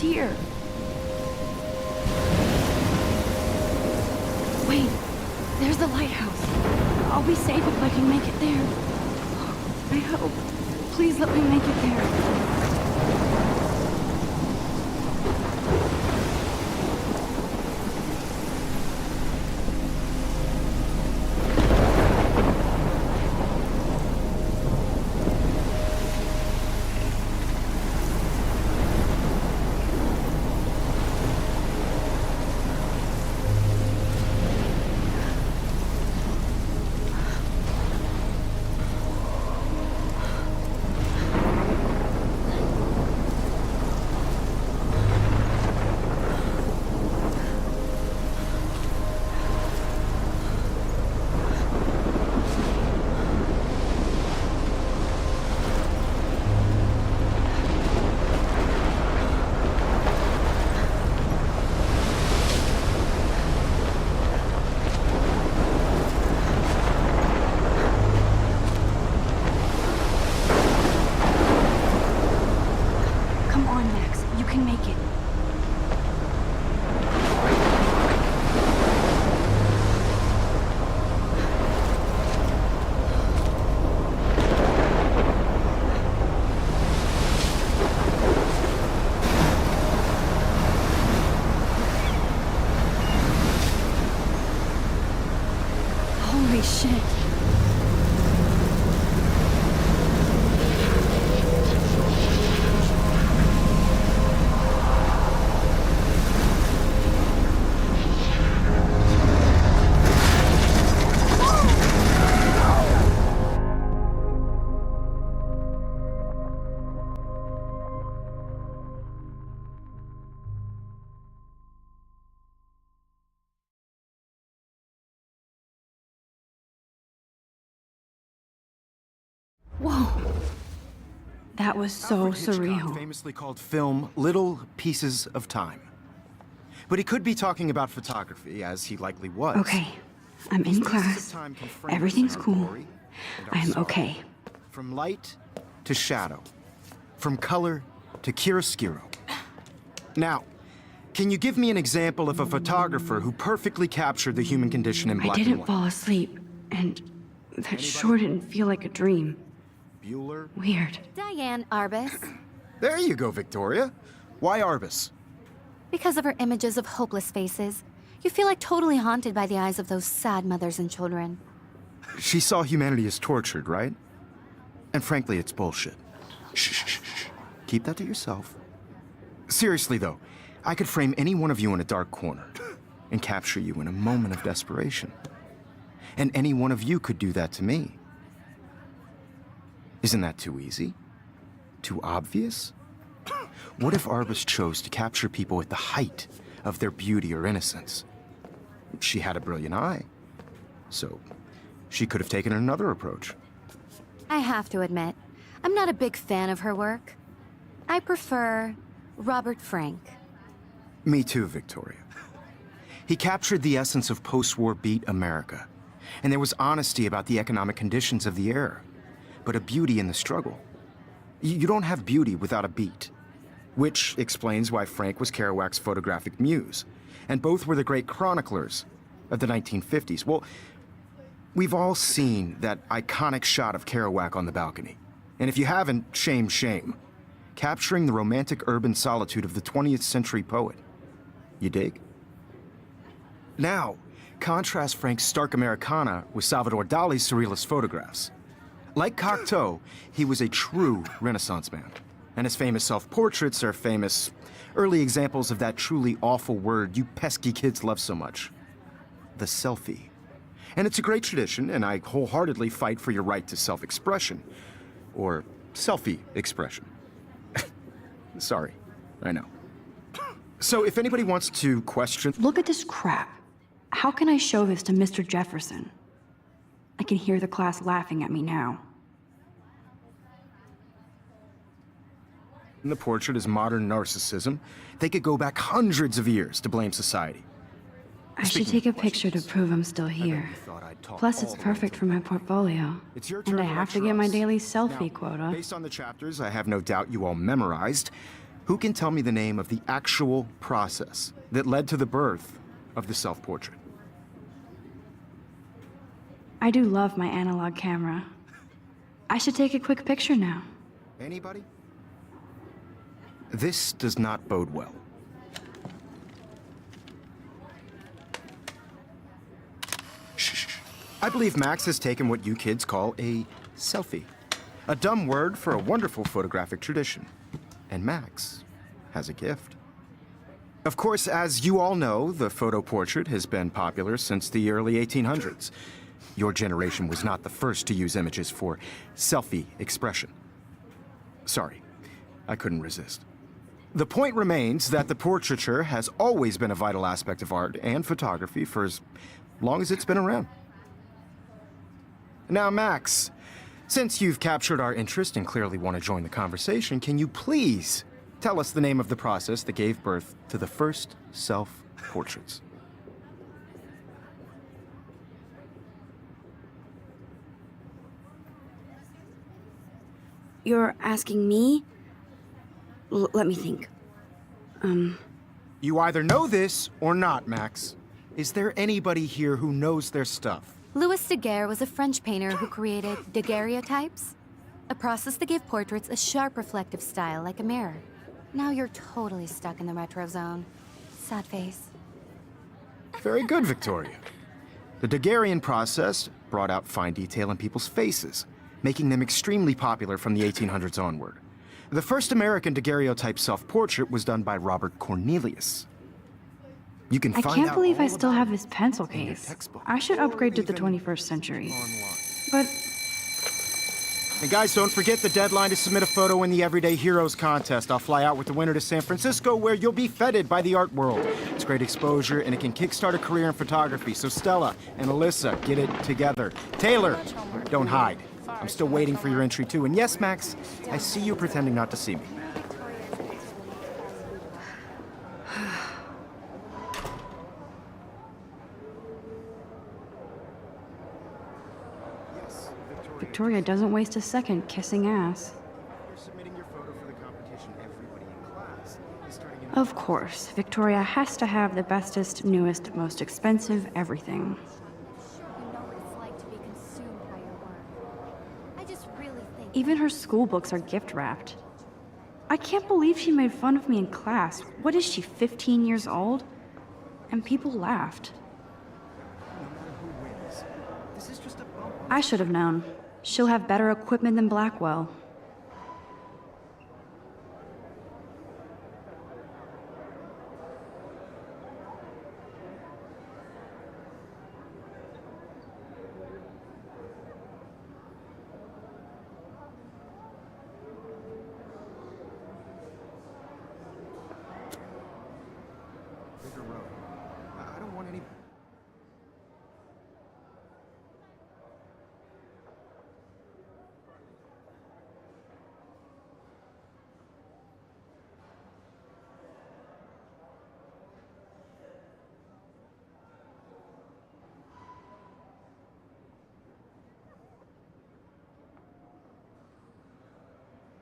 here. Wait, there's the lighthouse. I'll be safe if I can make it there. I hope. Please let me make it there. Holy shit. Whoa. That was so Alfred Hitchcock surreal. famously called film little pieces of time. But he could be talking about photography, as he likely was. Okay, I'm in These pieces of class. time can frame us Everything's in our cool. glory and our I am sorrow. okay. From light to shadow. From color to chiaroscuro. Now, can you give me an example of a photographer who perfectly captured the human condition in I black and didn't white? fall asleep, and that sure didn't feel like a dream. Bueller? Weird. Diane Arbus. There you go, Victoria. Why Arbus? Because of her images of hopeless faces, you feel like totally haunted by the eyes of those sad mothers and children. She saw humanity as tortured, right? And frankly, it's bullshit. Shh, shh, shh, shh. Keep that to yourself. Seriously, though, I could frame any one of you in a dark corner and capture you in a moment of desperation. And any one of you could do that to me. Isn't that too easy? Too obvious? What if Arbus chose to capture people at the height of their beauty or innocence? She had a brilliant eye, so she could have taken another approach. I have to admit, I'm not a big fan of her work. I prefer Robert Frank. Me too, Victoria. He captured the essence of post-war beat America, and there was honesty about the economic conditions of the era, but a beauty in the struggle. You don't have beauty without a beat, which explains why Frank was Kerouac's photographic muse, and both were the great chroniclers of the 1950s. Well, we've all seen that iconic shot of Kerouac on the balcony, and if you haven't, shame, shame. Capturing the romantic urban solitude of the 20th century poet. You dig? Now, contrast Frank's stark Americana with Salvador Dali's surrealist photographs. Like Cocteau, he was a true Renaissance man, and his famous self-portraits are famous early examples of that truly awful word you pesky kids love so much. The selfie. And it's a great tradition, and I wholeheartedly fight for your right to self-expression. Or selfie expression. Sorry, I know. So if anybody wants to question... Look at this crap. How can I show this to Mr. Jefferson? I can hear the class laughing at me now. The portrait is modern narcissism. They could go back hundreds of years to blame society. I should take a picture to prove I'm still here. Plus, it's perfect for my portfolio. It's your And turn I to have to lecture get my us. daily selfie Now, quota. Based on the chapters I have no doubt you all memorized, who can tell me the name of the actual process that led to the birth of the self-portrait? I do love my analog camera. I should take a quick picture now. Anybody? This does not bode well. Shh. I believe Max has taken what you kids call a selfie. A dumb word for a wonderful photographic tradition. And Max has a gift. Of course, as you all know, the photo portrait has been popular since the early 1800s. Your generation was not the first to use images for selfie expression. Sorry, I couldn't resist. The point remains that the portraiture has always been a vital aspect of art and photography for as long as it's been around. Now, Max, since you've captured our interest and clearly want to join the conversation, can you please tell us the name of the process that gave birth to the first self-portraits? You're asking me? Let me think. You either know this or not, Max. Is there anybody here who knows their stuff? Louis Daguerre was a French painter who created daguerreotypes, a process that gave portraits a sharp reflective style like a mirror. Now you're totally stuck in the retro zone. Sad face. Very good, Victoria. The Daguerrean process brought out fine detail in people's faces, making them extremely popular from the 1800s onward. The first American daguerreotype self-portrait was done by Robert Cornelius. You can I find can't out believe all I still about have this pencil in your case. textbook I should or upgrade to the even 21st century. online. But And guys, don't forget the deadline to submit a photo in the Everyday Heroes contest. I'll fly out with the winner to San Francisco, where you'll be feted by the art world. It's great exposure, and it can kickstart a career in photography. So Stella and Alyssa, get it together. Taylor, don't hide. I'm still waiting for your entry too. And yes, Max, I see you pretending not to see me. Victoria doesn't waste a second kissing ass. Of course, Victoria has to have the bestest, newest, most expensive everything. You know what it's like to be consumed by your work. I just really think... Even her school books are gift-wrapped. I can't believe she made fun of me in class. What is she, 15 years old? And people laughed. I should have known. She'll have better equipment than Blackwell. I don't want any...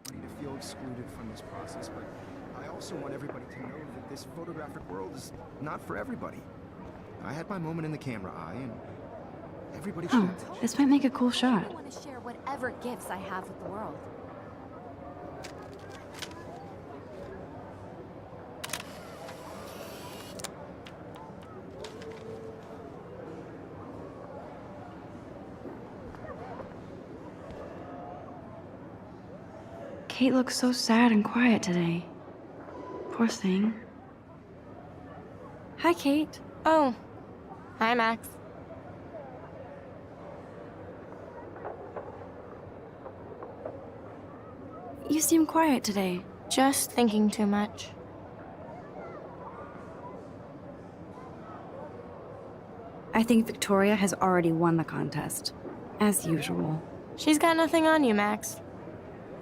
to feel excluded from this process, but I also want everybody to know that this photographic world is not for everybody. I had my moment in the camera eye, and everybody should. Oh, this might make a cool I shot. want to share whatever gifts I have with the world. Kate looks so sad and quiet today. Poor thing. Hi, Kate. Oh. Hi, Max. You seem quiet today. Just thinking too much. I think Victoria has already won the contest. As usual. She's got nothing on you, Max.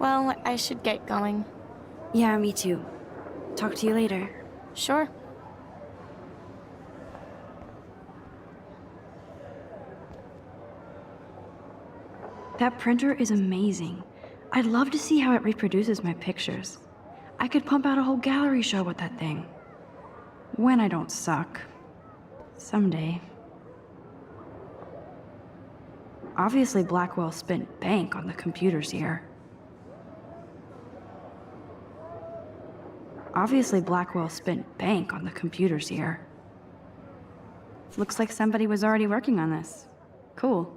Well, I should get going. Yeah, me too. Talk to you later. Sure. That printer is amazing. I'd love to see how it reproduces my pictures. I could pump out a whole gallery show with that thing. When I don't suck. Someday. Obviously, Blackwell spent bank on the computers here. Obviously, Blackwell spent bank on the computers here. Looks like somebody was already working on this. Cool.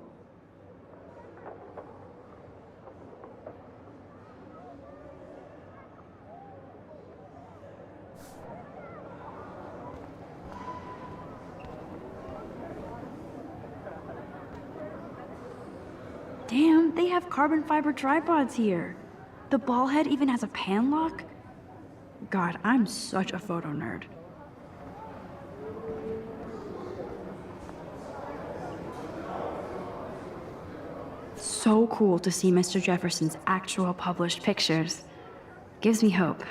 Damn, they have carbon fiber tripods here. The ball head even has a pan lock. God, I'm such a photo nerd. So cool to see Mr. Jefferson's actual published pictures. Gives me hope.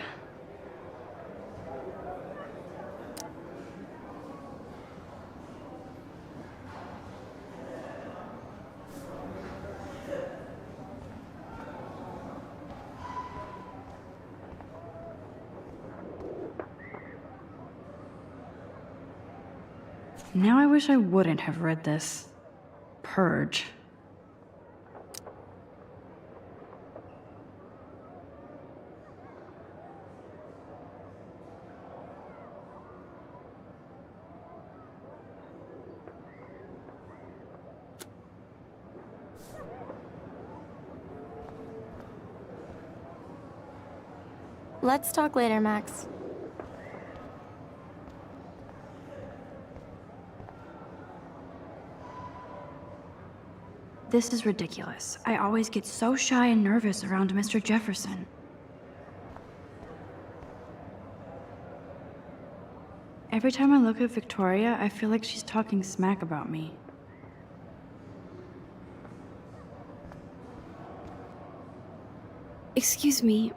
Now I wish I wouldn't have read this. Purge. Let's talk later, Max. This is ridiculous. I always get so shy and nervous around Mr. Jefferson. Every time I look at Victoria, I feel like she's talking smack about me. Excuse me,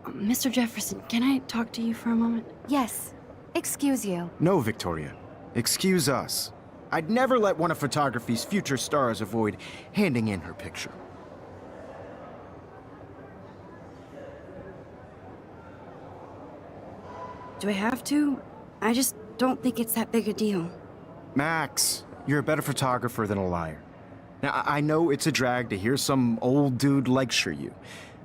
Mr. Jefferson, can I talk to you for a moment? Yes. Excuse you. No, Victoria. Excuse us. I'd never let one of photography's future stars avoid handing in her picture. Do I have to? I just don't think it's that big a deal. Max, you're a better photographer than a liar. Now, I know it's a drag to hear some old dude lecture you,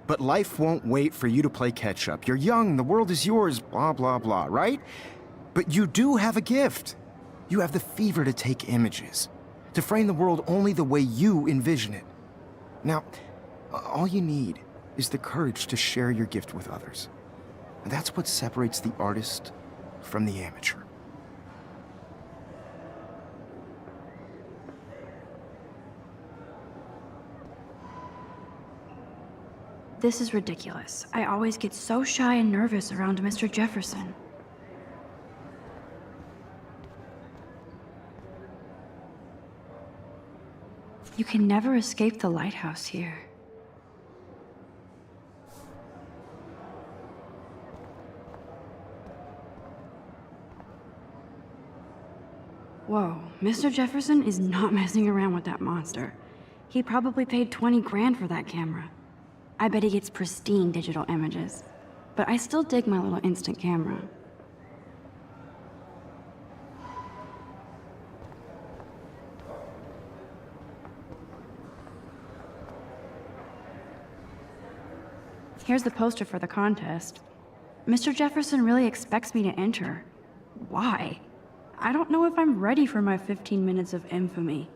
but life won't wait for you to play catch-up. You're young, the world is yours, blah, blah, blah, right? But you do have a gift. You have the fever to take images, to frame the world only the way you envision it. Now, all you need is the courage to share your gift with others. And that's what separates the artist from the amateur. This is ridiculous. I always get so shy and nervous around Mr. Jefferson. You can never escape the lighthouse here. Whoa, Mr. Jefferson is not messing around with that monster. He probably paid 20 grand for that camera. I bet he gets pristine digital images. But I still dig my little instant camera. Here's the poster for the contest. Mr. Jefferson really expects me to enter. Why? I don't know if I'm ready for my 15 minutes of infamy.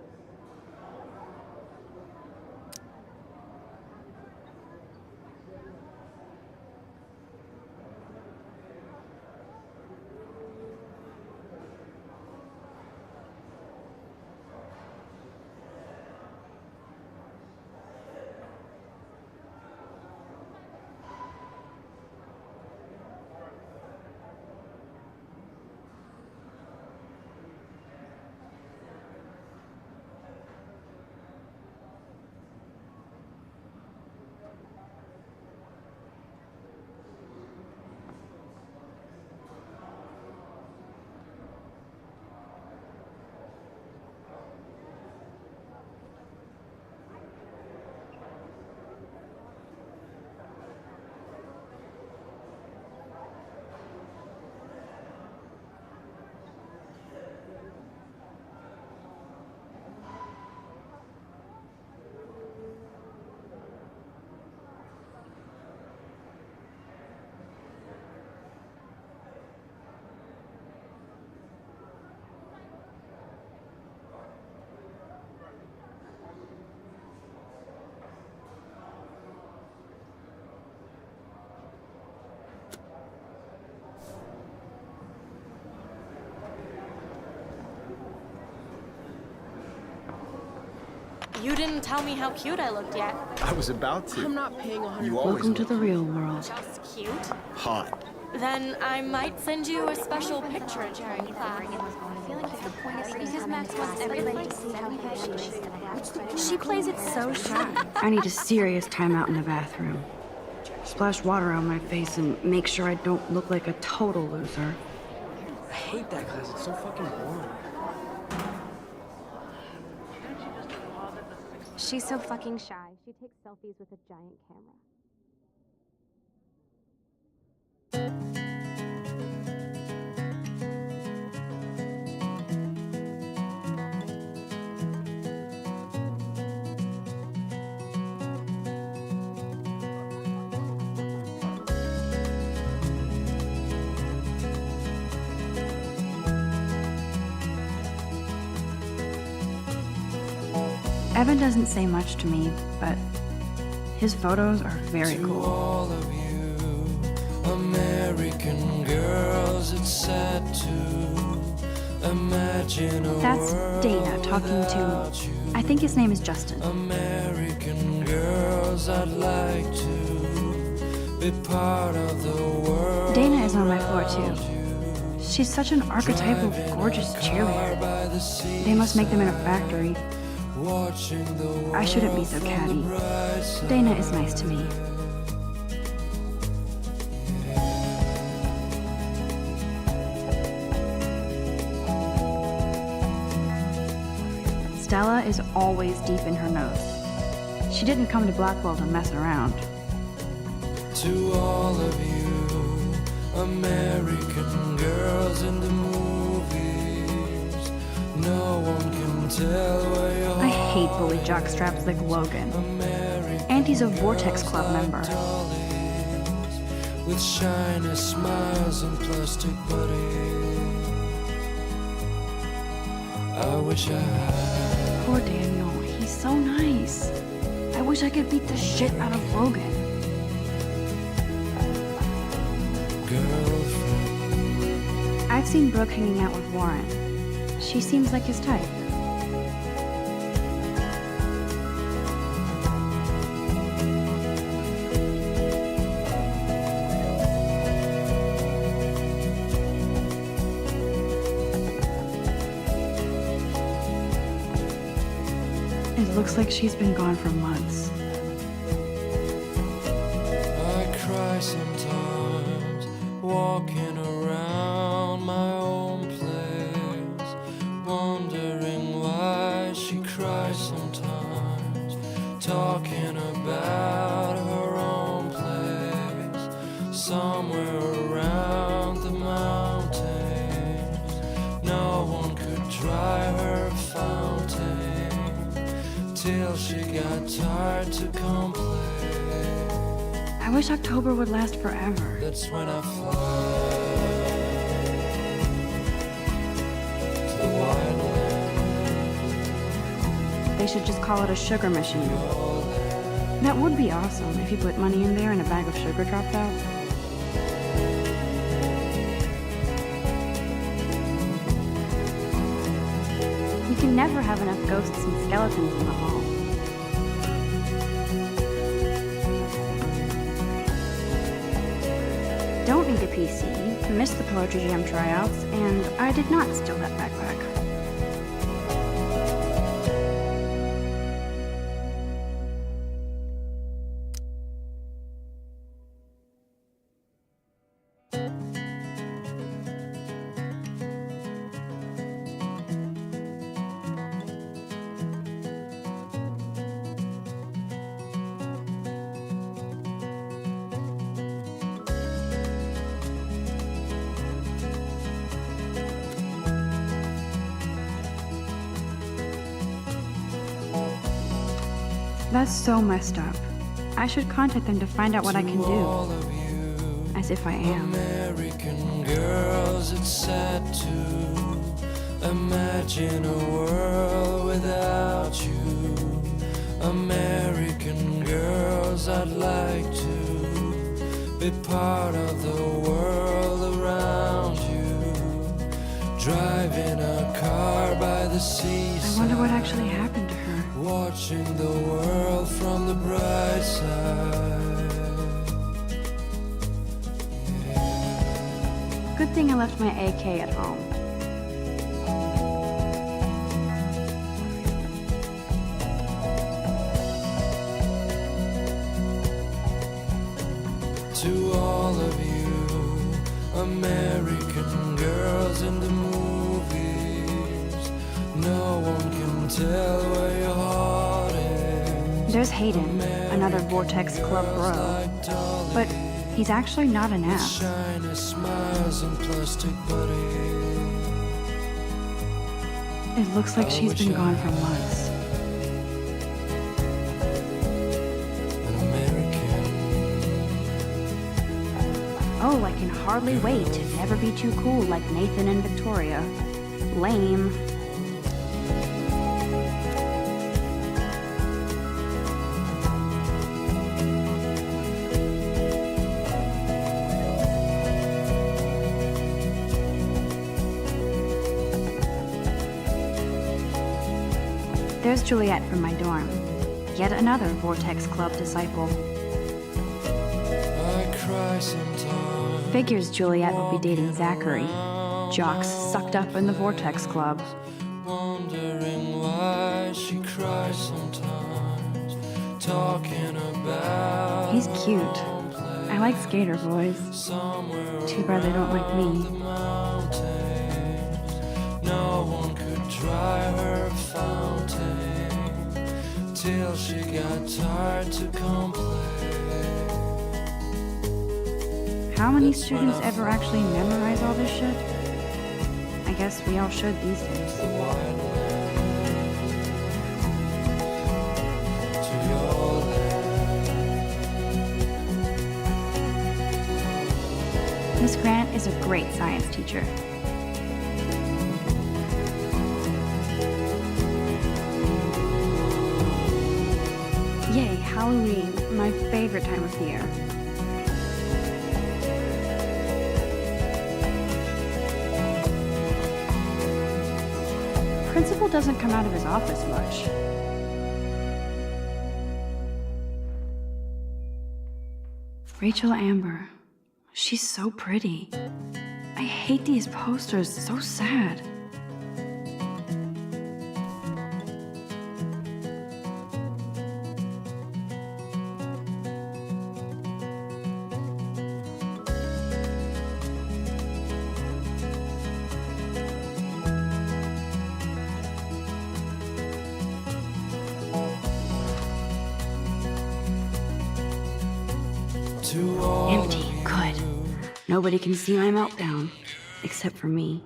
You didn't tell me how cute I looked yet. I was about to. I'm not paying 100. You always Welcome to look the real world. Just cute? hot. Then I might send you a special picture during class. Because Max wants everybody to see how good she is. She plays it so shy. I need a serious timeout in the bathroom. Splash water on my face and make sure I don't look like a total loser. I hate that class. It's so fucking boring. She's so fucking shy. She takes selfies with a giant camera. Evan doesn't say much to me, but his photos are very To cool. all of you American girls, it's sad to imagine a That's world Dana talking to, without you. I think his name is Justin. American girls, I'd like to be part of the world. Dana is on my floor too. She's such an archetypal, gorgeous cheerleader. By the sea, They must make them in a factory. watching the I shouldn't be so catty. Dana is nice to me. Stella is always deep in her notes. She didn't come to Blackwell to mess around. To all of you American girls in the movies, no one can tell where your I hate bully jockstraps like Logan. And he's a Vortex Club member. With shiny smiles and plastic buddies. I wish I had. Poor Daniel, he's so nice. I wish I could beat the shit out of Logan. Girlfriend. I've seen Brooke hanging out with Warren. She seems like his type. It looks like she's been gone for months. I cry sometimes, walking around my own place, wondering why she cries sometimes, talking about her own place, somewhere around the mountains. No one could dry her fountain till she got tired to complain. I wish October would last forever. That's when I fly to the wildland. They should just call it a sugar machine. That would be awesome if you put money in there and a bag of sugar dropped out. You can never have enough ghosts and skeletons in the hall. Don't need a PC, missed the Poetry Jam tryouts, and I did not steal that backpack. That's so messed up. I should contact them to find out what I can do. As if I am. American girls, it's sad to imagine a world without you. American girls, I'd like to be part of the world around you. Driving a car by the seaside. I wonder what actually happened to her. Watching the world from the bright side. Good thing I left my AK at home. To all of you American girls in the movies, no one can tell where your heart is. There's Hayden, another Vortex Club bro. But he's actually not an ass. Shiny smiles and plastic buddies. It looks like she's been gone for months. An American. Oh, I can hardly wait to never be too cool like Nathan and Victoria. Lame. There's Juliet from my dorm. Yet another Vortex Club disciple. I cry sometimes. Figures Juliet will be dating Zachary. Jocks sucked up in the Vortex Club. Wondering why she cries sometimes. Talking about. He's cute. I like skater boys. Too bad they don't like me. No one could dry her fountain till she got tired to complain. How many students ever actually memorize all this shit? I guess we all should these days. The wine to your land. Miss Grant is a great science teacher. Yay, Halloween, my favorite time of the year. Principal doesn't come out of his office much. Rachel Amber. She's so pretty. I hate these posters, so sad. To all Empty, good. Nobody can see my meltdown, except for me.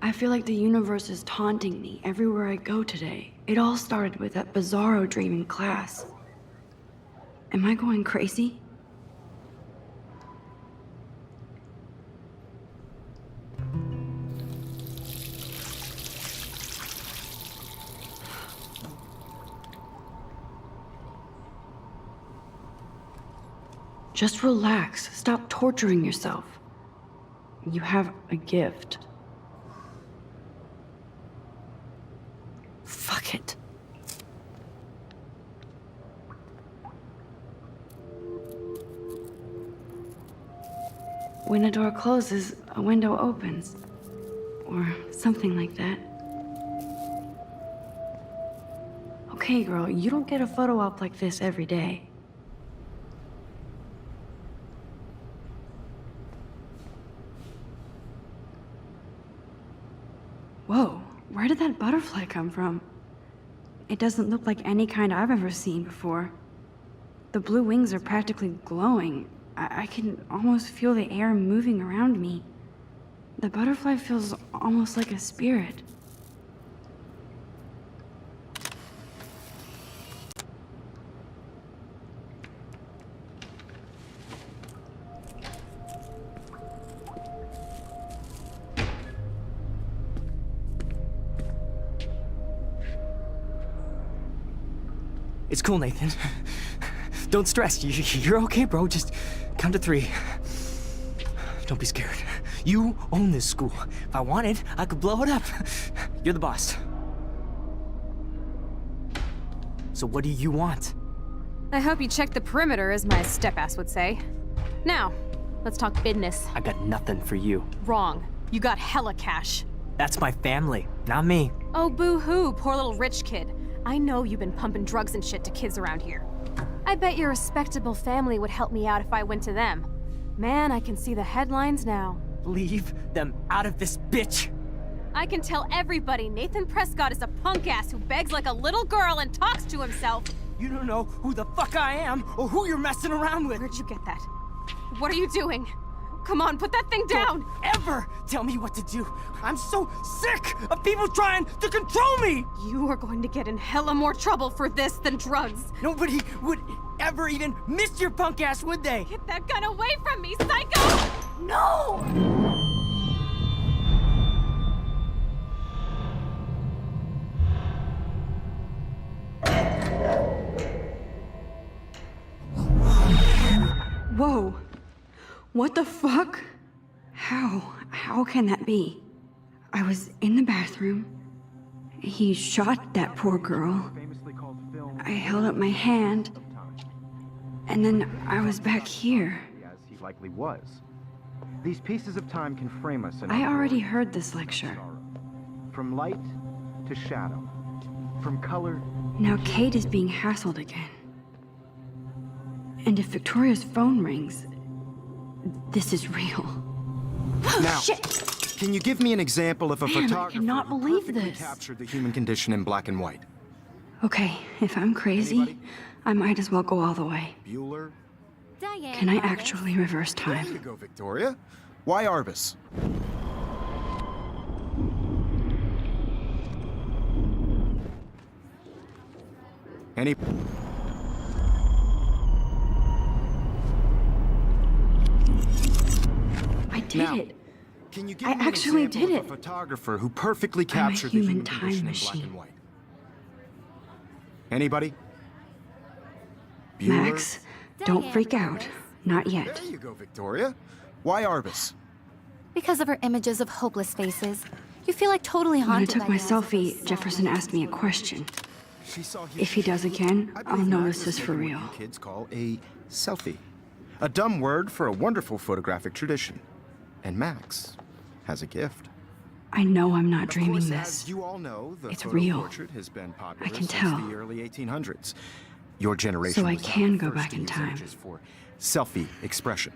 I feel like the universe is taunting me everywhere I go today. It all started with that bizarro dream in class. Am I going crazy? Just relax. Stop torturing yourself. You have a gift. Fuck it. When a door closes, a window opens. Or something like that. Okay, girl, you don't get a photo op like this every day. Whoa, where did that butterfly come from? It doesn't look like any kind I've ever seen before. The blue wings are practically glowing. I can almost feel the air moving around me. The butterfly feels almost like a spirit. It's cool, Nathan. Don't stress. You're okay, bro. Just count to 3. Don't be scared. You own this school. If I wanted, I could blow it up. You're the boss. So what do you want? I hope you checked the perimeter, as my step-ass would say. Now, let's talk business. I got nothing for you. Wrong. You got hella cash. That's my family, not me. Oh, boo-hoo, poor little rich kid. I know you've been pumping drugs and shit to kids around here. I bet your respectable family would help me out if I went to them. Man, I can see the headlines now. Leave them out of this bitch. I can tell everybody Nathan Prescott is a punk ass who begs like a little girl and talks to himself. You don't know who the fuck I am or who you're messing around with. Where'd you get that? What are you doing? Come on, put that thing down! Don't ever tell me what to do. I'm so sick of people trying to control me. You are going to get in hella more trouble for this than drugs. Nobody would ever even miss your punk ass, would they? Get that gun away from me, psycho! No! Whoa. What the fuck? How can that be? I was in the bathroom. He shot that poor girl. I held up my hand, and then I was back here. As he likely was. These pieces of time can frame us in I our already glory heard this lecture. and sorrow. From light to shadow. From color. Now Kate is being hassled again. And if Victoria's phone rings, this is real. Now, Shit! can you give me an example of a Man, I photographer cannot who believe perfectly this. captured the human condition in black and white? Okay, if I'm crazy, Anybody? I might as well go all the way. Bueller? Diane. Can I Arbus. actually reverse There you time? go, Victoria. Why Arbus? Any... I did Now, it. Can you give I me an actually example did of it. a photographer who perfectly I'm a captured the human human time condition in black machine. and white? Anybody? Bueller? Max, don't Diane freak out. Arbus. Not yet. There you go, Victoria. Why Arbus? Because of her images of hopeless faces, you feel like totally When I haunted took by my the eyes of selfie, those Jefferson sad, asked me a empty question. She saw If he does again, I I'll believe notice Max this is for taking real. what you kids call a selfie. A dumb word for a wonderful photographic tradition. And Max has a gift. I know I'm not Of dreaming course, this. as you all know, the It's photo real. portrait has been popular I can since tell. the early 1800s. Your generation So I was not can the go first back to in use time. images for selfie expression.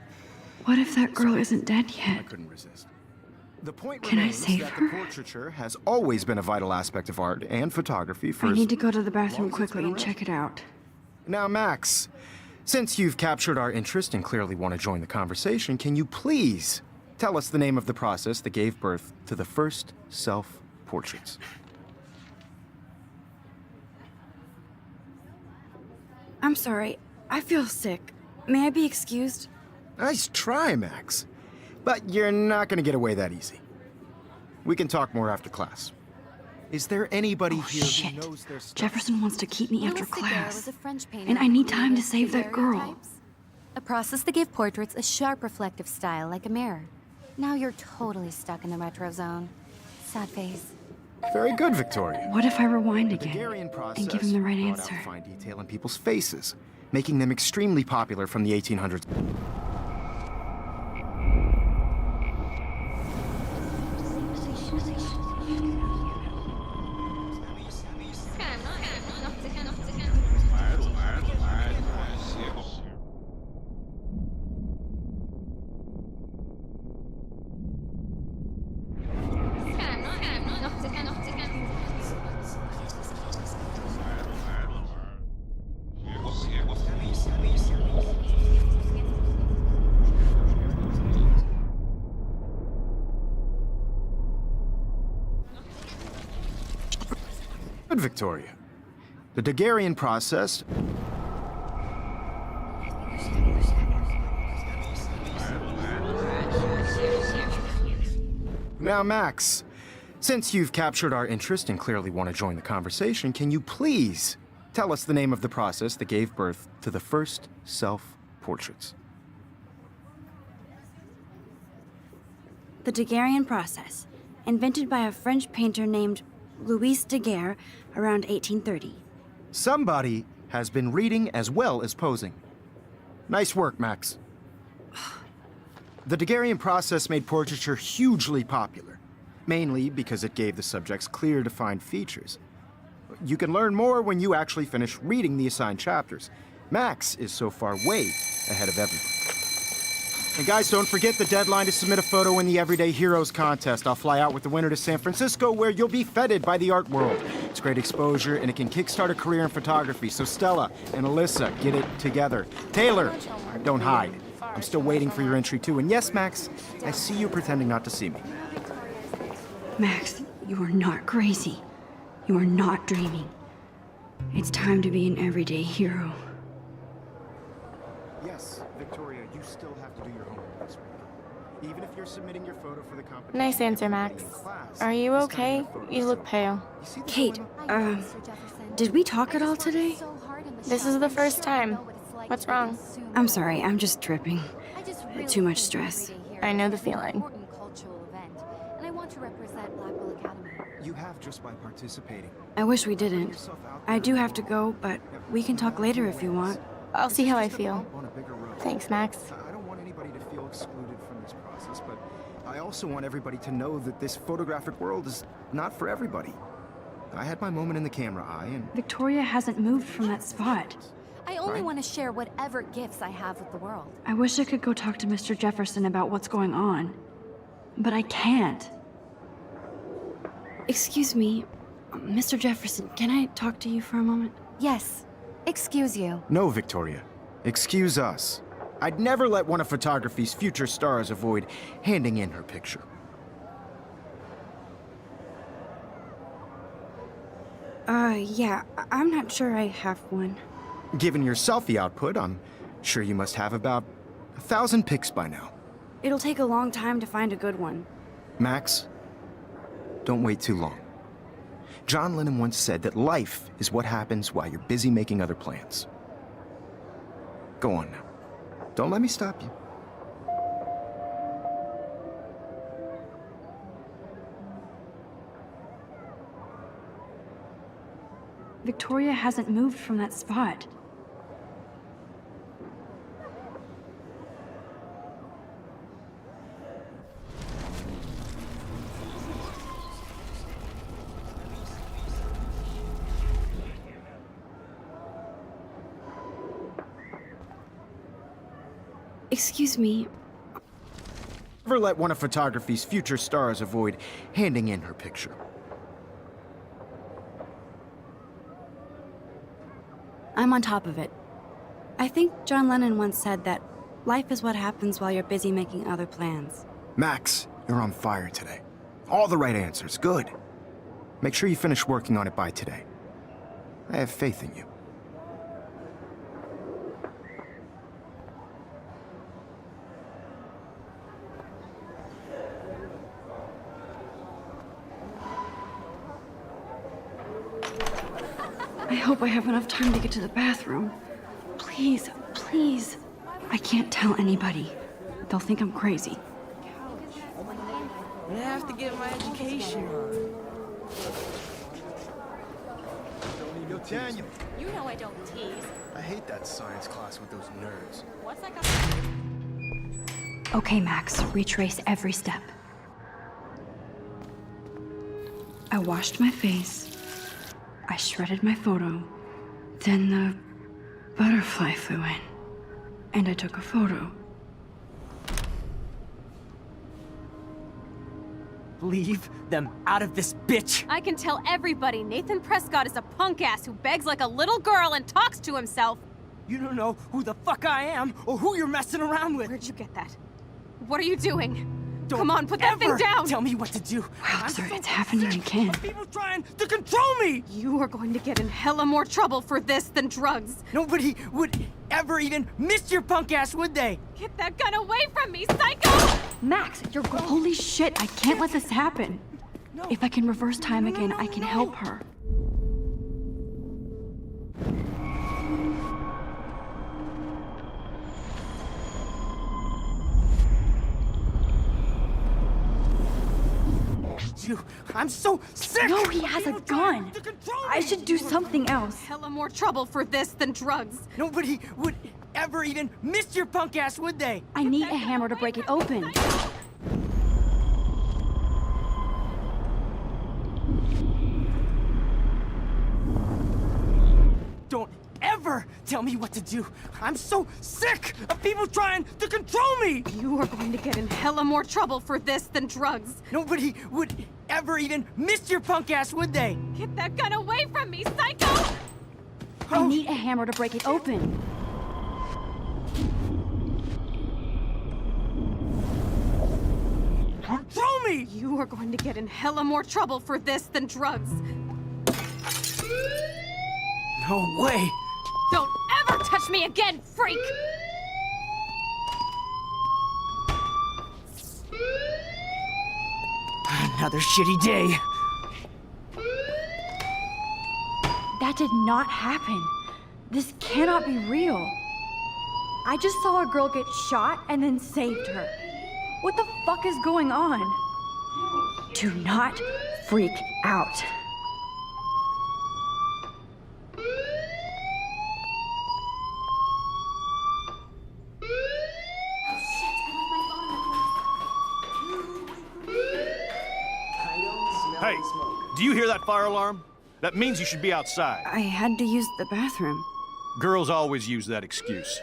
What if that girl isn't dead I yet? couldn't resist. The point Can I remains save that her? the portraiture has always been a vital aspect of art and photography for I as need to go to the bathroom long as it's quickly been and around. check it out. Now, Max, since you've captured our interest and clearly want to join the conversation, can you please tell us the name of the process that gave birth to the first self-portraits? I'm sorry. I feel sick. May I be excused? Nice try, Max. But you're not going to get away that easy. We can talk more after class. Is there anybody Oh, here shit. who knows their stuff? Jefferson wants to keep me after Louis Daguerre was class. a French painter And I who need time to created save that girl. daguerreotypes, a process that gave portraits a sharp reflective style like a mirror. Now you're totally stuck in the retro zone. Sad face. Very good, Victoria. What if I rewind The again Daguerrean process and give him the right brought answer? out fine detail in people's faces, making them extremely popular from the 1800s. Good, Victoria. The Daguerrean process Now, Max, since you've captured our interest and clearly want to join the conversation, can you please tell us the name of the process that gave birth to the first self-portraits? The Daguerrean process, invented by a French painter named Louis Daguerre around 1830. Somebody has been reading as well as posing. Nice work, Max. The Daguerrean process made portraiture hugely popular, mainly because it gave the subjects clear, defined features. You can learn more when you actually finish reading the assigned chapters. Max is so far way ahead of everyone. And guys, don't forget the deadline to submit a photo in the Everyday Heroes contest. I'll fly out with the winner to San Francisco, where you'll be feted by the art world. It's great exposure, and it can kickstart a career in photography. So Stella and Alyssa, get it together. Taylor, don't hide. I'm still waiting for your entry, too. And yes, Max, I see you pretending not to see me. Max, you are not crazy. You are not dreaming. It's time to be an everyday hero. Yes, Victoria, you still have to do your homework this week. Even if you're submitting your photo for the competition. Nice answer, Max. Are you okay? You look pale. Kate, did we talk at all today? This is the first time. What's wrong? I'm sorry, I'm just tripping. Too much stress. I know the feeling. Cultural event, and I want to represent Blackwell Academy. You have just by participating. I wish we didn't. I do have to go, but we can talk later if you want. I'll see how I feel. On a bigger road. Thanks, Max. I don't want anybody to feel excluded from this process, but I also want everybody to know that this photographic world is not for everybody. I had my moment in the camera eye, and Victoria hasn't moved from that spot. I only Right. want to share whatever gifts I have with the world. I wish I could go talk to Mr. Jefferson about what's going on. But I can't. Excuse me, Mr. Jefferson, can I talk to you for a moment? Yes. Excuse you. no, Victoria. Excuse us. I'd never let one of photography's future stars avoid handing in her picture. Yeah, I'm not sure I have one. Given your selfie output, I'm sure you must have about 1,000 pics by now. It'll take a long time to find a good one. Max, don't wait too long. John Lennon once said that life is what happens while you're busy making other plans. Go on now. Don't let me stop you. Victoria hasn't moved from that spot. Excuse me, Never let one of photography's future stars avoid handing in her picture. I'm on top of it. I think John Lennon once said that life is what happens while you're busy making other plans. Max, you're on fire today. All the right answers, good. Make sure you finish working on it by today. I have faith in you. I hope I have enough time to get to the bathroom. Please, please. I can't tell anybody. They'll think I'm crazy. I have to get my education on. Yo, Daniel, You know I don't tease. I hate that science class with those nerds. What's that got? Okay, Max, retrace every step. I washed my face. I shredded my photo. Then the butterfly flew in. And I took a photo. Leave them out of this bitch! I can tell everybody Nathan Prescott is a punk ass who begs like a little girl and talks to himself. You don't know who the fuck I am or who you're messing around with. Where'd you get that? What are you doing? Don't Come on, put that thing ever down! Tell me what to do. I'm Wowzer, so it's happening sick again. of people trying to control me. You are going to get in hella more trouble for this than drugs. Nobody would ever even miss your punk ass, would they? Get that gun away from me, psycho! Max, holy shit, I can't let this happen. If I can reverse time again, I can help her. I'm so sick! No, he has a People trying gun. to control I me. should do something else. Hella more trouble for this than drugs. Nobody would ever even miss your punk ass, would they? I need a hammer to break it open. Don't ever tell me what to do. I'm so sick of people trying to control me. You are going to get in hella more trouble for this than drugs. Nobody would ever even miss your punk ass, would they? Get that gun away from me, psycho! I need a hammer to break it open. Control me! You are going to get in hella more trouble for this than drugs. No way. Don't ever touch me again, freak! Another shitty day. That did not happen. This cannot be real. I just saw a girl get shot and then saved her. What the fuck is going on? Do not freak out. Hey, do you hear that fire alarm? That means you should be outside. I had to use the bathroom. Girls always use that excuse.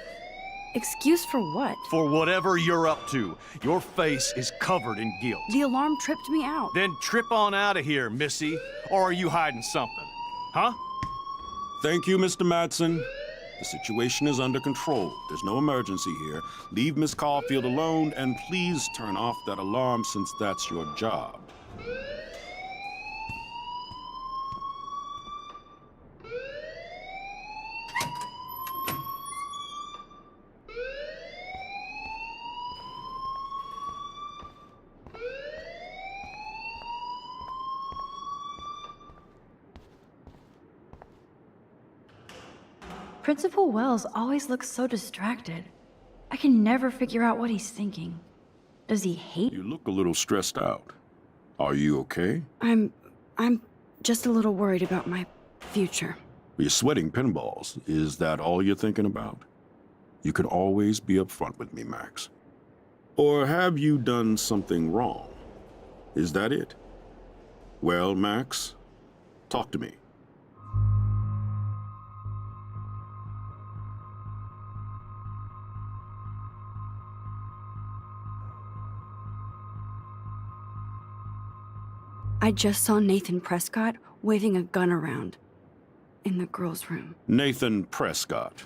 Excuse for what? For whatever you're up to, your face is covered in guilt. The alarm tripped me out. Then trip on out of here, Missy. Or are you hiding something? Huh? Thank you, Mr. Madsen. The situation is under control. There's no emergency here. Leave Miss Caulfield alone, and please turn off that alarm since that's your job. Principal Wells always looks so distracted. I can never figure out what he's thinking. Does he hate? You look a little stressed out. Are you okay? I'm just a little worried about my future. You're sweating pinballs. Is that all you're thinking about? You can always be upfront with me, Max. Or have you done something wrong? Is that it? Well, Max, talk to me. I just saw Nathan Prescott waving a gun around in the girls' room. Nathan Prescott.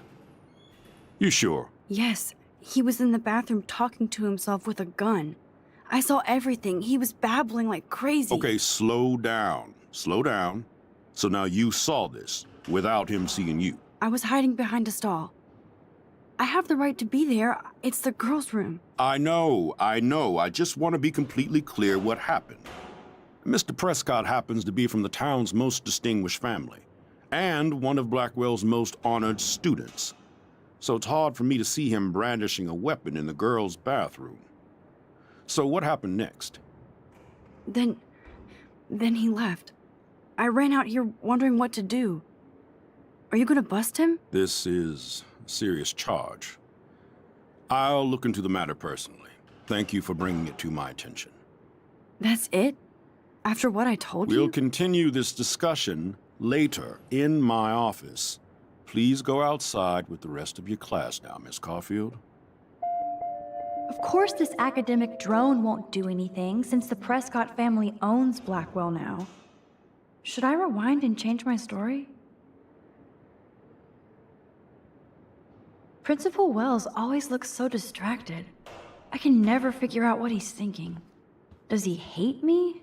You sure? Yes, he was in the bathroom talking to himself with a gun. I saw everything. He was babbling like crazy. Okay, slow down. Slow down. So now you saw this without him seeing you. I was hiding behind a stall. I have the right to be there. It's the girls' room. I know. I just want to be completely clear what happened. Mr. Prescott happens to be from the town's most distinguished family, and one of Blackwell's most honored students. So it's hard for me to see him brandishing a weapon in the girls' bathroom. So what happened next? Then he left. I ran out here wondering what to do. Are you gonna bust him? This is a serious charge. I'll look into the matter personally. Thank you for bringing it to my attention. That's it? After what I told you? We'll continue this discussion later in my office. Please go outside with the rest of your class now, Miss Caulfield. Of course this academic drone won't do anything since the Prescott family owns Blackwell now. Should I rewind and change my story? Principal Wells always looks so distracted. I can never figure out what he's thinking. Does he hate me?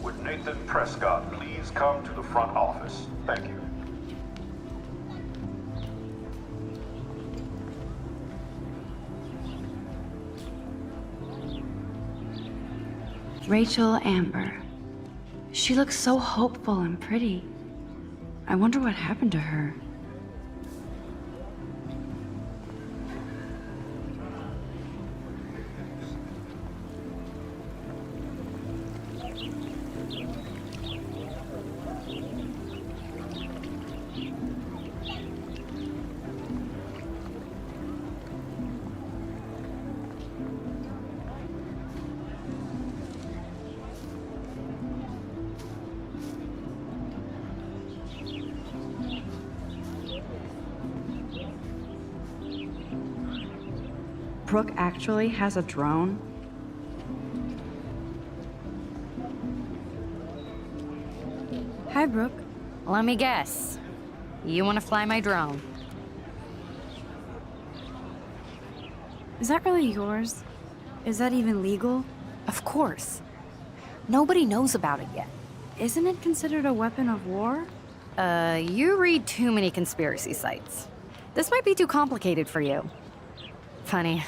Would Nathan Prescott please come to the front office? Thank you. Rachel Amber. She looks so hopeful and pretty. I wonder what happened to her. Brooke actually has a drone? Hi, Brooke. Let me guess. You want to fly my drone? Is that really yours? Is that even legal? Of course. Nobody knows about it yet. Isn't it considered a weapon of war? You read too many conspiracy sites. This might be too complicated for you. Funny.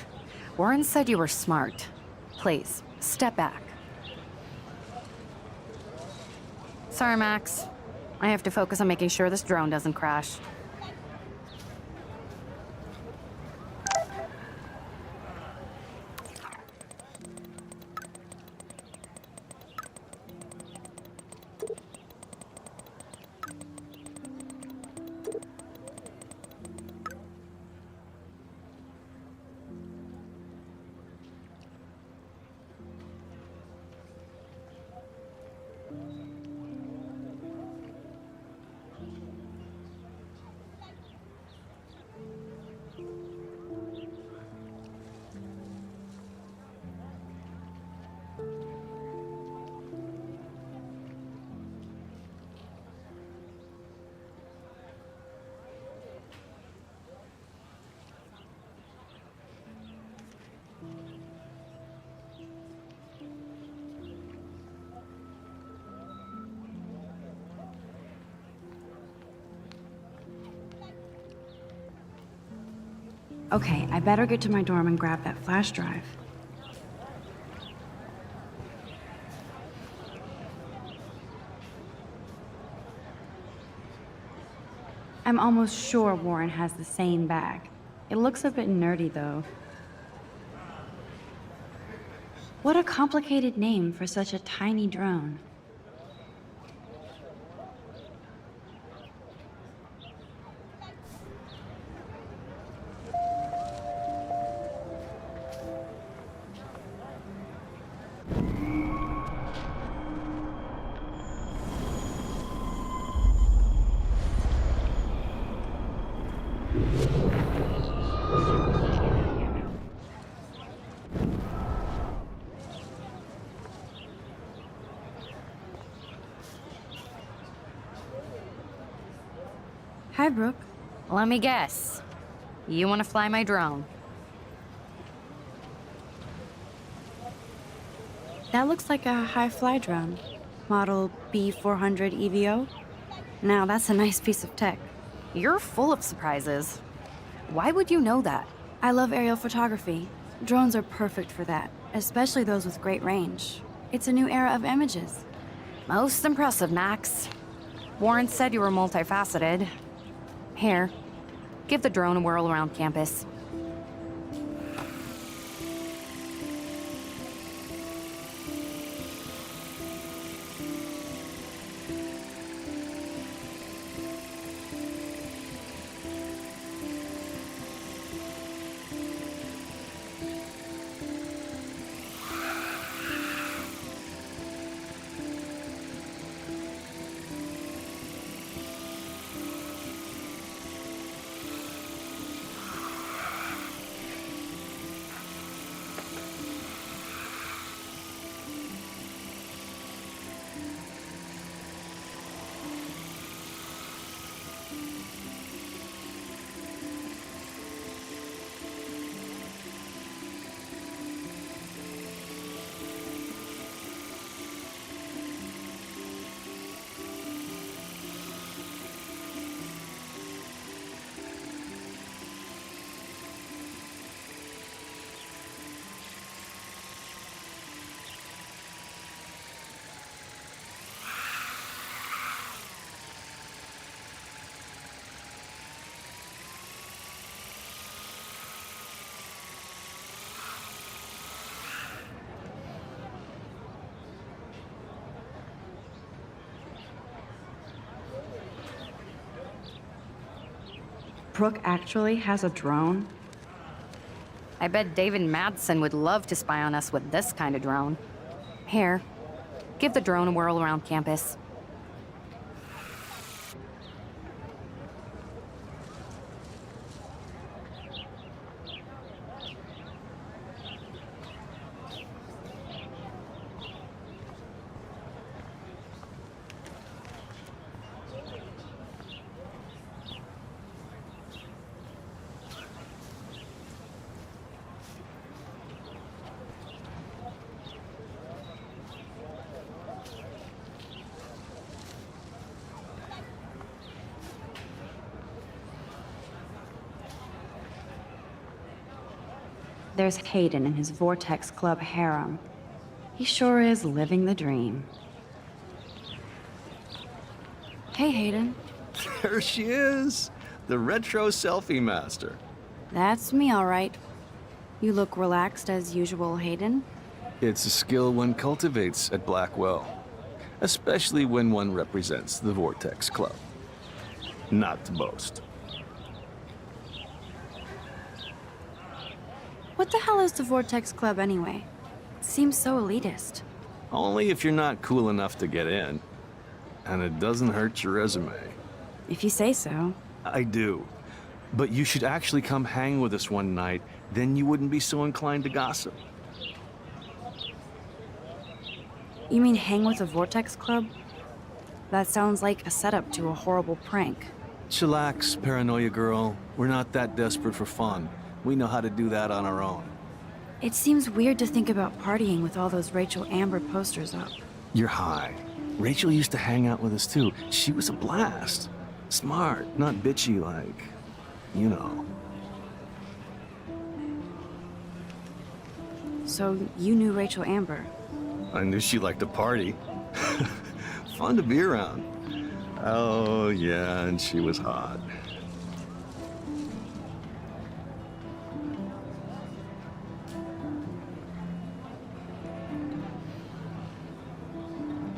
Warren said you were smart. Please, step back. Sorry, Max. I have to focus on making sure this drone doesn't crash. Okay, I better get to my dorm and grab that flash drive. I'm almost sure Warren has the same bag. It looks a bit nerdy, though. What a complicated name for such a tiny drone. Hi, Brooke. Let me guess. You want to fly my drone? That looks like a high-fly drone. Model B400 EVO. Now, that's a nice piece of tech. You're full of surprises. Why would you know that? I love aerial photography. Drones are perfect for that, especially those with great range. It's a new era of images. Most impressive, Max. Warren said you were multifaceted. Here, give the drone a whirl around campus. Brooke actually has a drone? I bet David Madsen would love to spy on us with this kind of drone. Here, give the drone a whirl around campus. there's Hayden and his Vortex Club harem. He sure is living the dream. Hey, Hayden. There she is, the retro selfie master. That's me, all right. You look relaxed as usual, Hayden. It's a skill one cultivates at Blackwell, especially when one represents the Vortex Club. Not to boast. What the hell is the Vortex Club anyway? It seems so elitist. Only if you're not cool enough to get in. And it doesn't hurt your resume. If you say so. I do. But you should actually come hang with us one night, then you wouldn't be so inclined to gossip. You mean hang with the Vortex Club? That sounds like a setup to a horrible prank. Chillax, paranoia girl. We're not that desperate for fun. We know how to do that on our own. It seems weird to think about partying with all those Rachel Amber posters up. You're high. Rachel used to hang out with us too. She was a blast. Smart, not bitchy like, you know. So you knew Rachel Amber? I knew she liked to party. Fun to be around. Oh, yeah, and she was hot.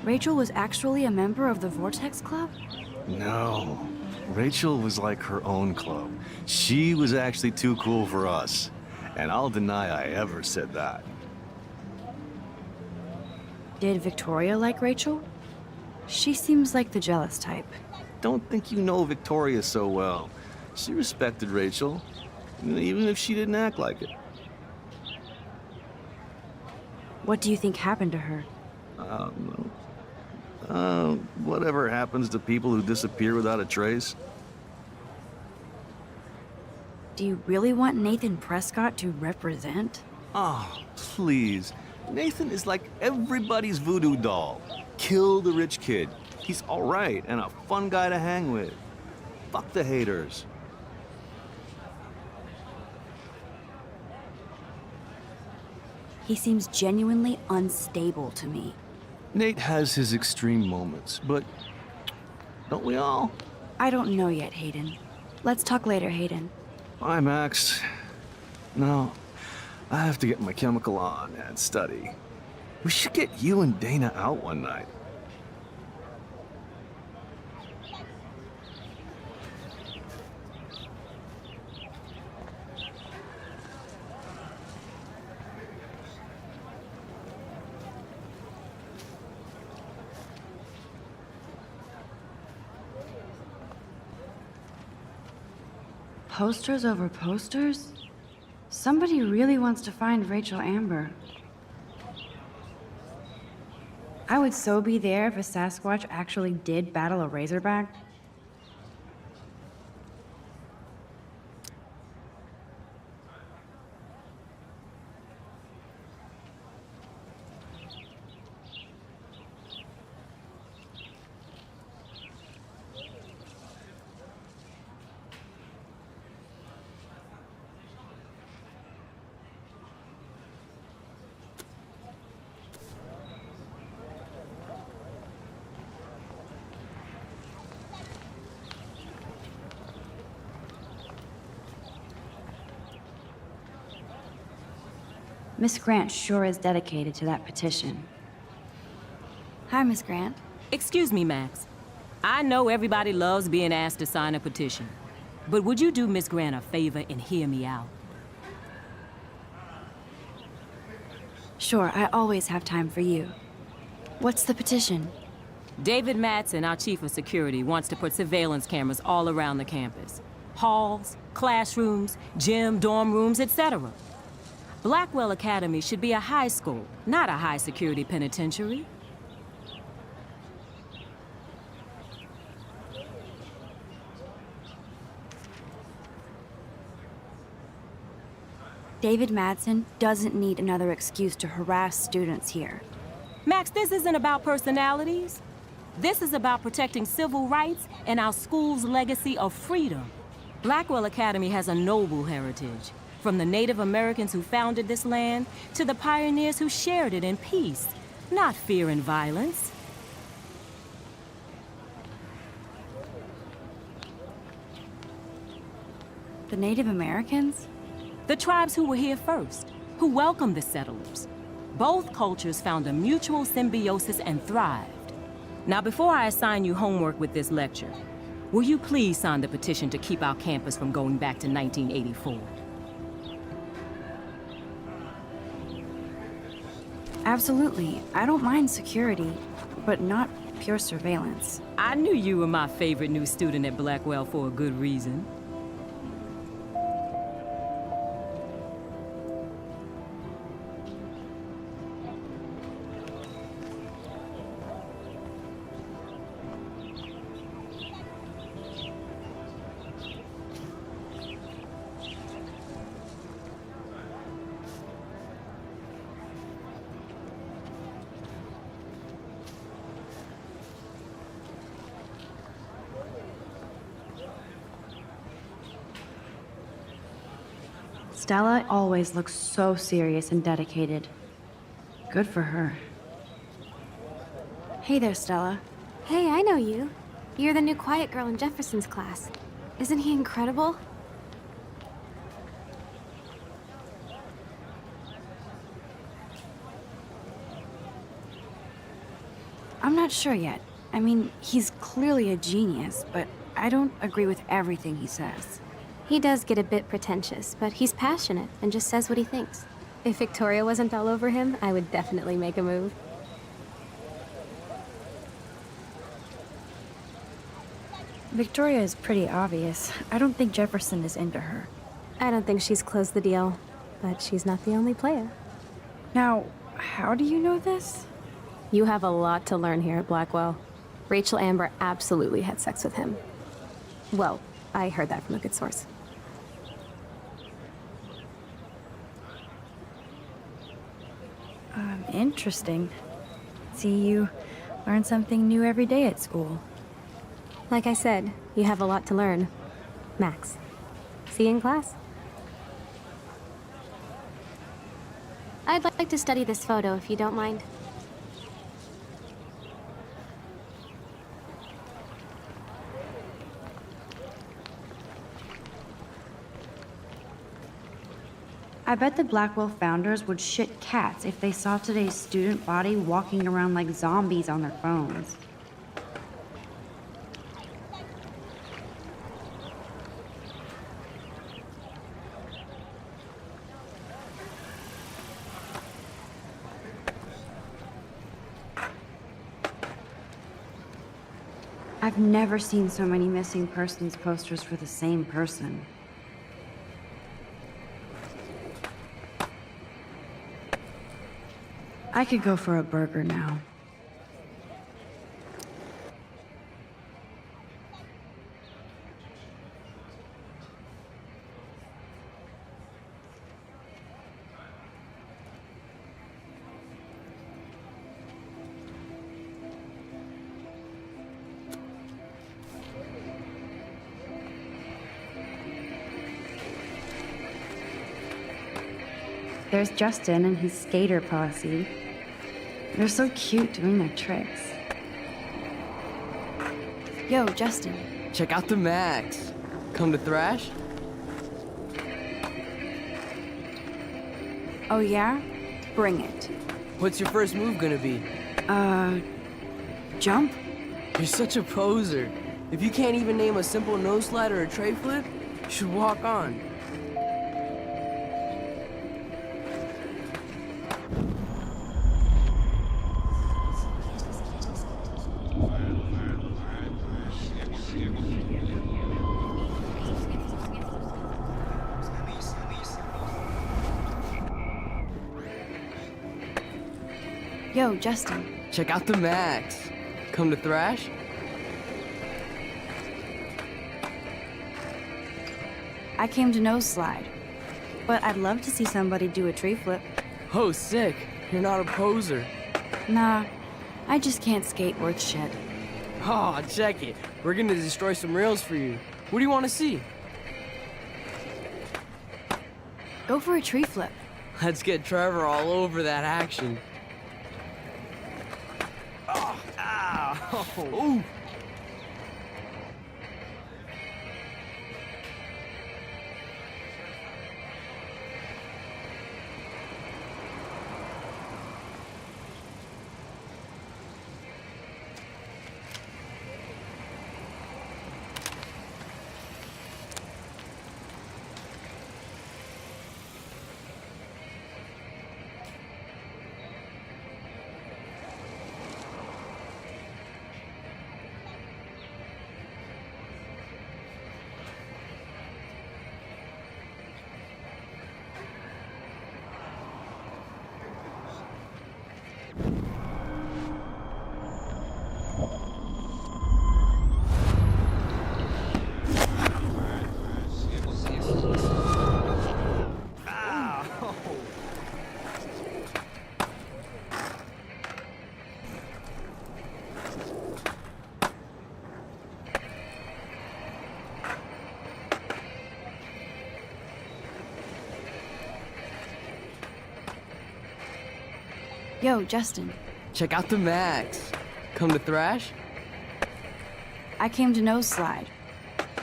Rachel was actually a member of the Vortex Club? No. Rachel was like her own club. She was actually too cool for us. And I'll deny I ever said that. Did Victoria like Rachel? She seems like the jealous type. Don't think you know Victoria so well. She respected Rachel, even if she didn't act like it. What do you think happened to her? Whatever happens to people who disappear without a trace. Do you really want Nathan Prescott to represent? Oh, please. Nathan is like everybody's voodoo doll. Kill the rich kid. He's all right and a fun guy to hang with. Fuck the haters. He seems genuinely unstable to me. Nate has his extreme moments, but don't we all? I don't know yet, Hayden. Let's talk later, Hayden. Bye, Max. No, I have to get my chemical on and study. We should get you and Dana out one night. Posters over posters? Somebody really wants to find Rachel Amber. I would so be there if a Sasquatch actually did battle a Razorback. Miss Grant sure is dedicated to that petition. Hi, Miss Grant. Excuse me, Max. I know everybody loves being asked to sign a petition, but would you do Miss Grant a favor and hear me out? Sure, I always have time for you. What's the petition? David Madsen, our chief of security, wants to put surveillance cameras all around the campus. Halls, classrooms, gym, dorm rooms, etc. Blackwell Academy should be a high school, not a high-security penitentiary. David Madsen doesn't need another excuse to harass students here. Max, this isn't about personalities. This is about protecting civil rights and our school's legacy of freedom. Blackwell Academy has a noble heritage. From the Native Americans who founded this land to the pioneers who shared it in peace, not fear and violence. The Native Americans? The tribes who were here first, who welcomed the settlers. Both cultures found a mutual symbiosis and thrived. Now, before I assign you homework with this lecture, will you please sign the petition to keep our campus from going back to 1984? Absolutely. I don't mind security, but not pure surveillance. I knew you were my favorite new student at Blackwell for a good reason. Stella always looks so serious and dedicated. Good for her. Hey there, Stella. Hey, I know you. You're the new quiet girl in Jefferson's class. Isn't he incredible? I'm not sure yet. I mean, he's clearly a genius, but I don't agree with everything he says. He does get a bit pretentious, but he's passionate and just says what he thinks. If Victoria wasn't all over him, I would definitely make a move. Victoria is pretty obvious. I don't think Jefferson is into her. I don't think she's closed the deal, but she's not the only player. Now, how do you know this? You have a lot to learn here at Blackwell. Rachel Amber absolutely had sex with him. Well, I heard that from a good source. Interesting. See, you learn something new every day at school. Like I said, you have a lot to learn. Max. See you in class. I'd like to study this photo, if you don't mind. I bet the Blackwell founders would shit cats if they saw today's student body walking around like zombies on their phones. I've never seen so many missing persons posters for the same person. I could go for a burger now. There's Justin and his skater posse. They're so cute doing their tricks. Yo, Justin. Check out the Max. Come to thrash? Oh yeah? Bring it. What's your first move gonna be? Jump? You're such a poser. If you can't even name a simple nose slide or a tray flip, you should walk on. Yo, Justin. Check out the Max. Come to thrash? I came to nose slide, but I'd love to see somebody do a tree flip. Oh, sick. You're not a poser. Nah, I just can't skate worth shit. Oh, check it. We're gonna destroy some rails for you. What do you want to see? Go for a tree flip. Let's get Trevor all over that action. Ooh. Yo, Justin. Check out the Max. Come to thrash? I came to nose slide.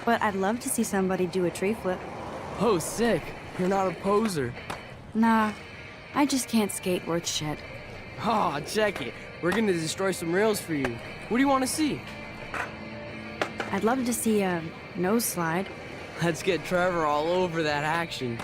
But I'd love to see somebody do a tree flip. Oh, sick. You're not a poser. Nah, I just can't skate worth shit. Oh, check it. We're gonna destroy some rails for you. What do you want to see? I'd love to see a nose slide. Let's get Trevor all over that action.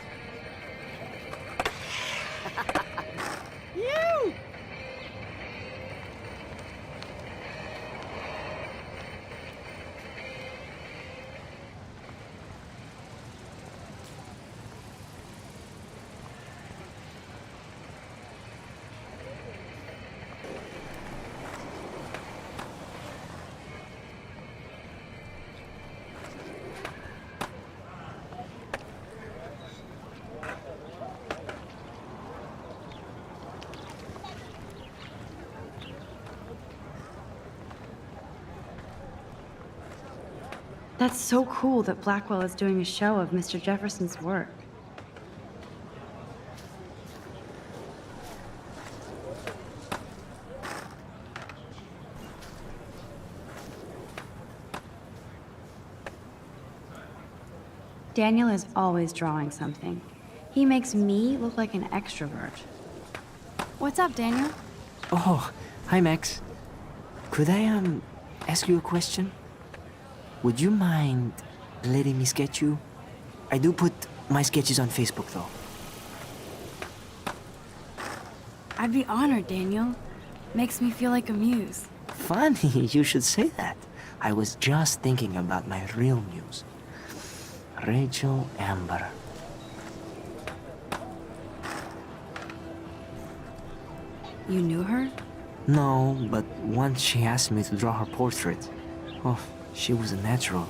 That's so cool that Blackwell is doing a show of Mr. Jefferson's work. Daniel is always drawing something. He makes me look like an extrovert. What's up, Daniel? Oh, hi, Max. Could I, ask you a question? Would you mind letting me sketch you? I do put my sketches on Facebook, though. I'd be honored, Daniel. Makes me feel like a muse. Funny, you should say that. I was just thinking about my real muse. Rachel Amber. You knew her? No, but once she asked me to draw her portrait. Oh, she was a natural.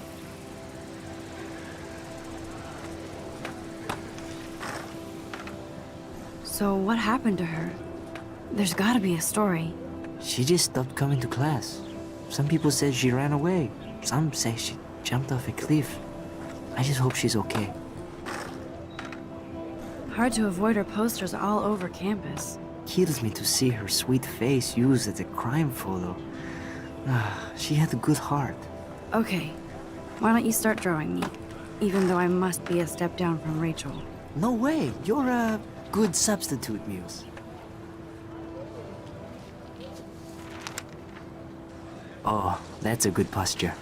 So what happened to her? There's gotta be a story. She just stopped coming to class. Some people said she ran away. Some say she jumped off a cliff. I just hope she's okay. Hard to avoid her posters all over campus. Kills me to see her sweet face used as a crime photo. She had a good heart. Okay, why don't you start drawing me? Even though I must be a step down from Rachel. No way, you're a good substitute, Muse. Oh, that's a good posture.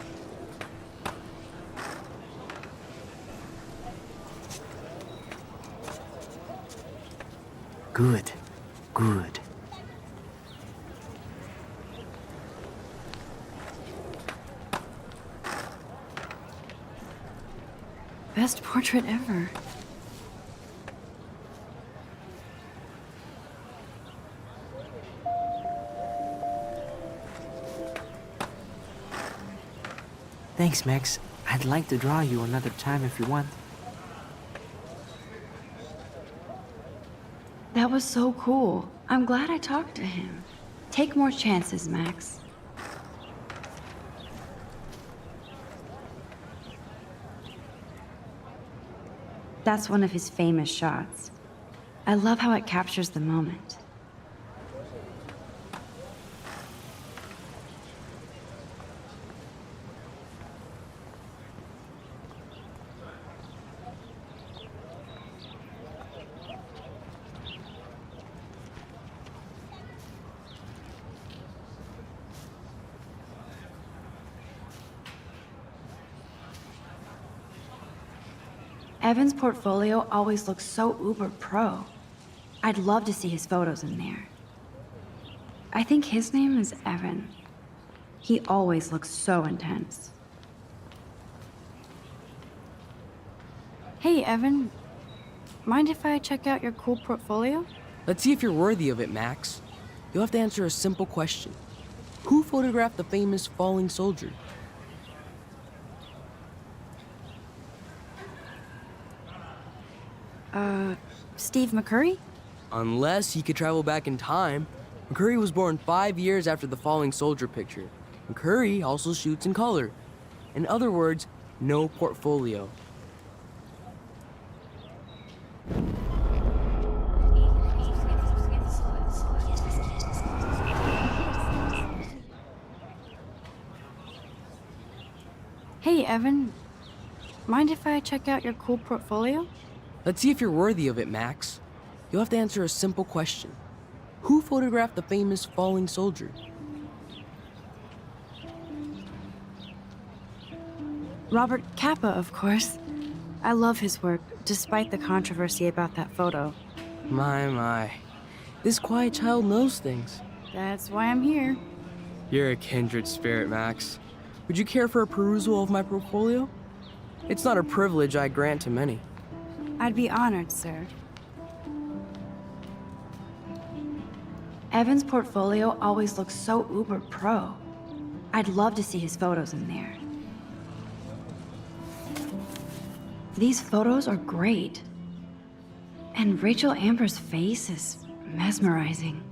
Good, good. Best portrait ever. Thanks, Max. I'd like to draw you another time if you want. That was so cool. I'm glad I talked to him. Take more chances, Max. That's one of his famous shots. I love how it captures the moment. Evan's portfolio always looks so uber pro. I'd love to see his photos in there. I think his name is Evan. He always looks so intense. Hey, Evan. Mind if I check out your cool portfolio? Let's see if you're worthy of it, Max. You'll have to answer a simple question. Who photographed the famous falling soldier? Steve McCurry? Unless he could travel back in time. McCurry was born 5 years after the falling soldier picture. McCurry also shoots in color. In other words, no portfolio. Hey, Evan. Mind if I check out your cool portfolio? Let's see if you're worthy of it, Max. You'll have to answer a simple question. Who photographed the famous falling soldier? Robert Capa, of course. I love his work, despite the controversy about that photo. My. This quiet child knows things. That's why I'm here. You're a kindred spirit, Max. Would you care for a perusal of my portfolio? It's not a privilege I grant to many. I'd be honored, sir. Evan's portfolio always looks so uber pro. I'd love to see his photos in there. These photos are great. And Rachel Amber's face is mesmerizing.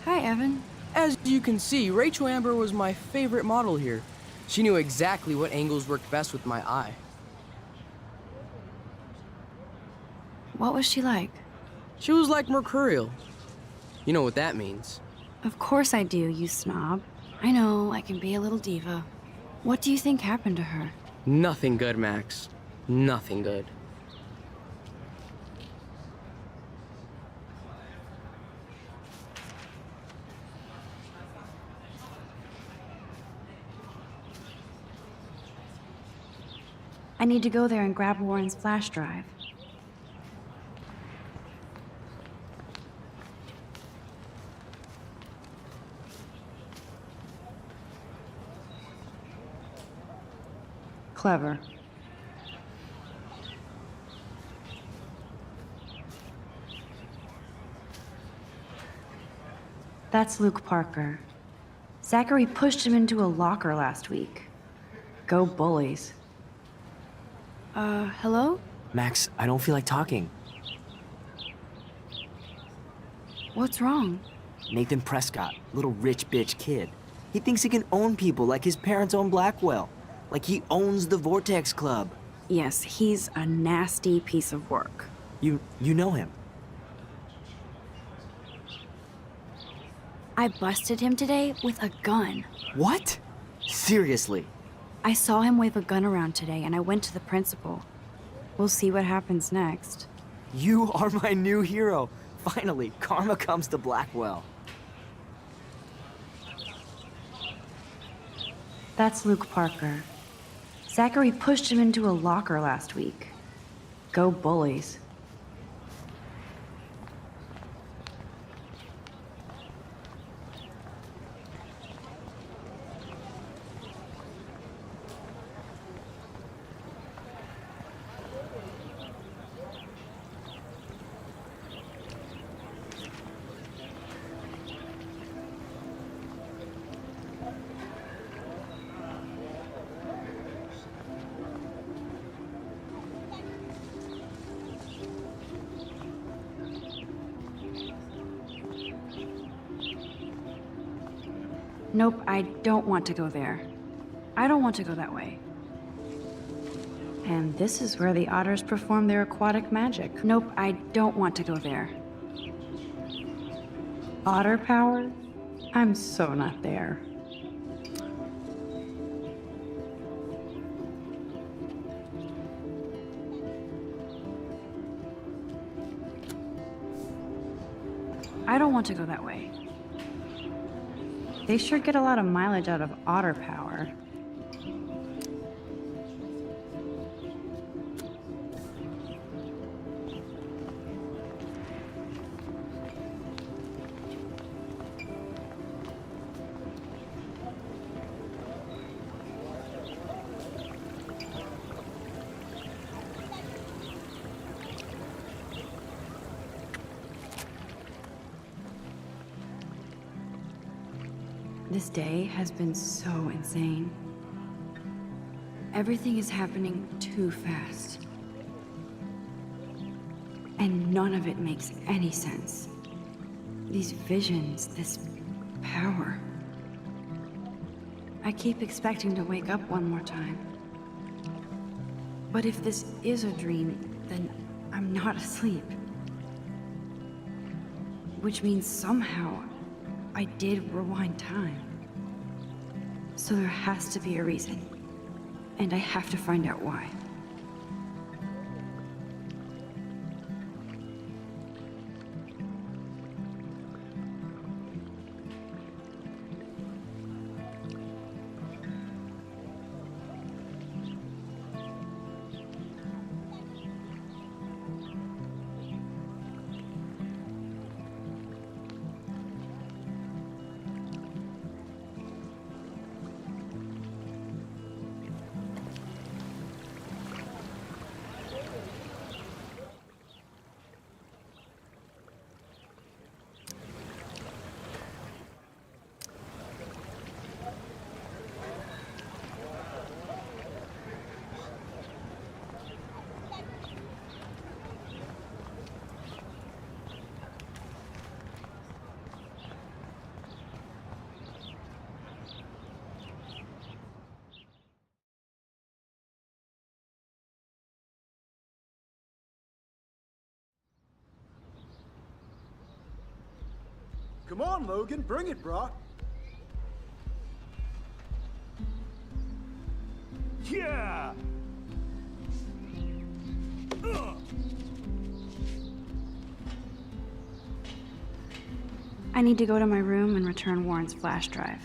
Hi, Evan. As you can see, Rachel Amber was my favorite model here. She knew exactly what angles worked best with my eye. What was she like? She was like mercurial. You know what that means. Of course I do, you snob. I know, I can be a little diva. What do you think happened to her? Nothing good, Max. Nothing good. I need to go there and grab Warren's flash drive. Clever. That's Luke Parker. Zachary pushed him into a locker last week. Go bullies. Hello? Max, I don't feel like talking. What's wrong? Nathan Prescott, little rich bitch kid. He thinks he can own people like his parents own Blackwell. Like he owns the Vortex Club. Yes, he's a nasty piece of work. You know him. I busted him today with a gun. What? Seriously? I saw him wave a gun around today and I went to the principal. We'll see what happens next. You are my new hero. Finally, karma comes to Blackwell. That's Luke Parker. Zachary pushed him into a locker last week. Go bullies. Nope, I don't want to go there. I don't want to go that way. And this is where the otters perform their aquatic magic. Nope, I don't want to go there. Otter power? I'm so not there. I don't want to go that way. They sure get a lot of mileage out of otter power. This day has been so insane. Everything is happening too fast. And none of it makes any sense. These visions, this power. I keep expecting to wake up one more time. But if this is a dream, then I'm not asleep. Which means somehow I did rewind time. So there has to be a reason. And I have to find out why. Come on, Logan, bring it, brah. Yeah! I need to go to my room and return Warren's flash drive.